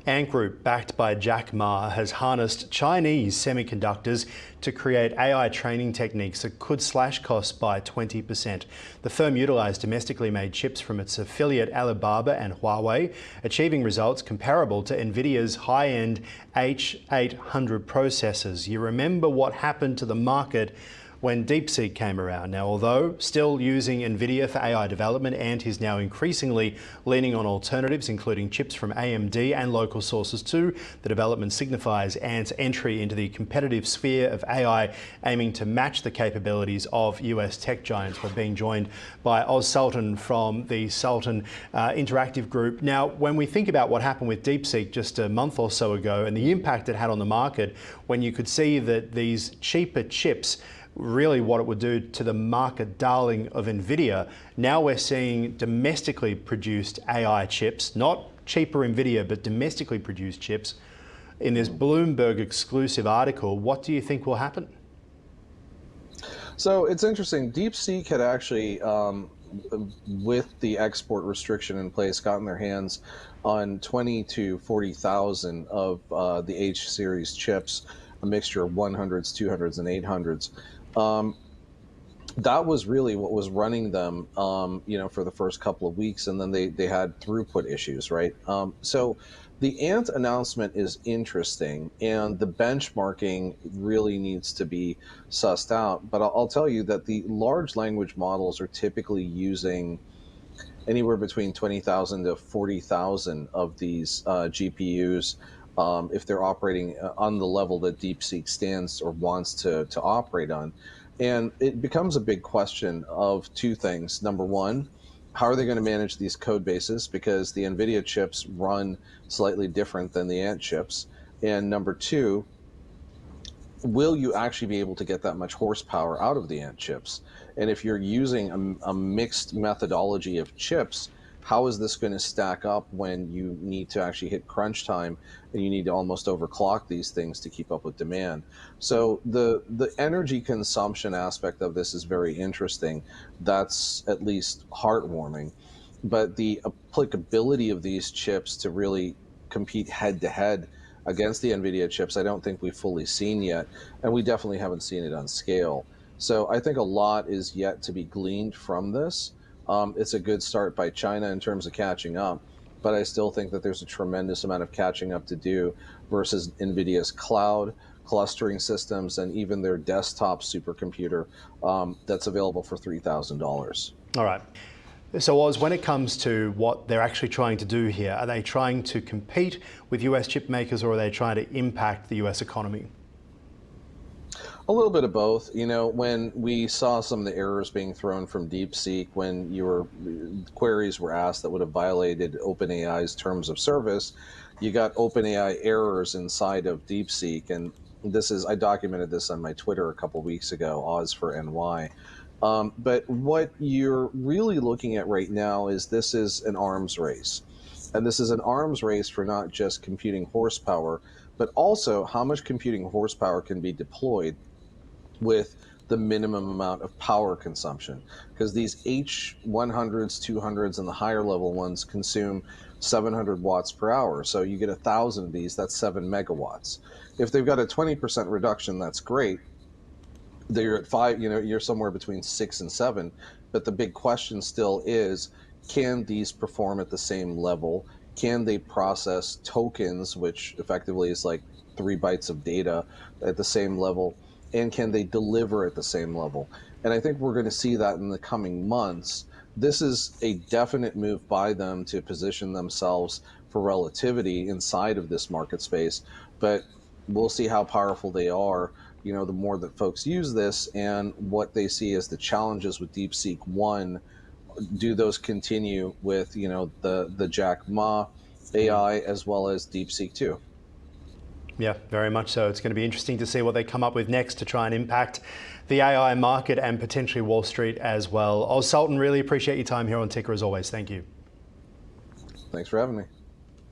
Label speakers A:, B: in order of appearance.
A: Ant Group, backed by Jack Ma, has harnessed Chinese semiconductors to create AI training techniques that could slash costs by 20%. The firm utilised domestically made chips from its affiliate Alibaba and Huawei, achieving results comparable to Nvidia's high-end H800 processors. You remember what happened to the market when DeepSeek came around. Now, although still using Nvidia for AI development, Ant is now increasingly leaning on alternatives, including chips from AMD and local sources too. The development signifies Ant's entry into the competitive sphere of AI, aiming to match the capabilities of US tech giants. We're being joined by Oz Sultan from the Sultan Interactive Group. Now, when we think about what happened with DeepSeek just a month or so ago and the impact it had on the market, when you could see that these cheaper chips really what it would do to the market darling of Nvidia. Now we're seeing domestically produced AI chips, not cheaper Nvidia, but domestically produced chips. In this Bloomberg exclusive article, what do you think will happen?
B: So it's interesting. DeepSeek had actually, with the export restriction in place, gotten their hands on 20 to 40,000 of the H series chips, a mixture of 100s, 200s, and 800s. That was really what was running them, for the first couple of weeks, and then they had throughput issues, right? So the Ant announcement is interesting, and the benchmarking really needs to be sussed out. But I'll tell you that the large language models are typically using anywhere between 20,000 to 40,000 of these GPUs. If they're operating on the level that DeepSeek stands or wants to operate on. And it becomes a big question of two things. Number one, how are they going to manage these code bases? Because the Nvidia chips run slightly different than the Ant chips. And number two, will you actually be able to get that much horsepower out of the Ant chips? And if you're using a mixed methodology of chips, how is this going to stack up when you need to actually hit crunch time and you need to almost overclock these things to keep up with demand? So the energy consumption aspect of this is very interesting. That's at least heartwarming. But the applicability of these chips to really compete head to head against the Nvidia chips, I don't think we've fully seen yet. And we definitely haven't seen it on scale. So I think a lot is yet to be gleaned from this. It's a good start by China in terms of catching up, but I still think that there's a tremendous amount of catching up to do versus NVIDIA's cloud clustering systems and even their desktop supercomputer that's available for $3,000.
A: All right. So Oz, when it comes to what they're actually trying to do here, are they trying to compete with US chip makers, or are they trying to impact the US economy?
B: A little bit of both. You know, when we saw some of the errors being thrown from DeepSeek, when queries were asked that would have violated OpenAI's terms of service, you got OpenAI errors inside of DeepSeek. And I documented this on my Twitter a couple weeks ago, Oz for NY. But what you're really looking at right now is this is an arms race. And this is an arms race for not just computing horsepower, but also how much computing horsepower can be deployed with the minimum amount of power consumption. Because these H100s, 200s, and the higher level ones consume 700 watts per hour. So you get 1,000 of these, that's 7 megawatts. If they've got a 20% reduction, that's great. They're at 5, you're somewhere between 6 and 7. But the big question still is, can these perform at the same level? Can they process tokens, which effectively is like 3 bytes of data, at the same level? And can they deliver at the same level? And I think we're going to see that in the coming months. This is a definite move by them to position themselves for relativity inside of this market space. But we'll see how powerful they are, the more that folks use this, and what they see as the challenges with DeepSeek 1. Do those continue with, the Jack Ma AI as well as DeepSeek 2?
A: Yeah, very much so. It's going to be interesting to see what they come up with next to try and impact the AI market and potentially Wall Street as well. Oz Sultan, really appreciate your time here on Ticker as always. Thank you.
B: Thanks for having me.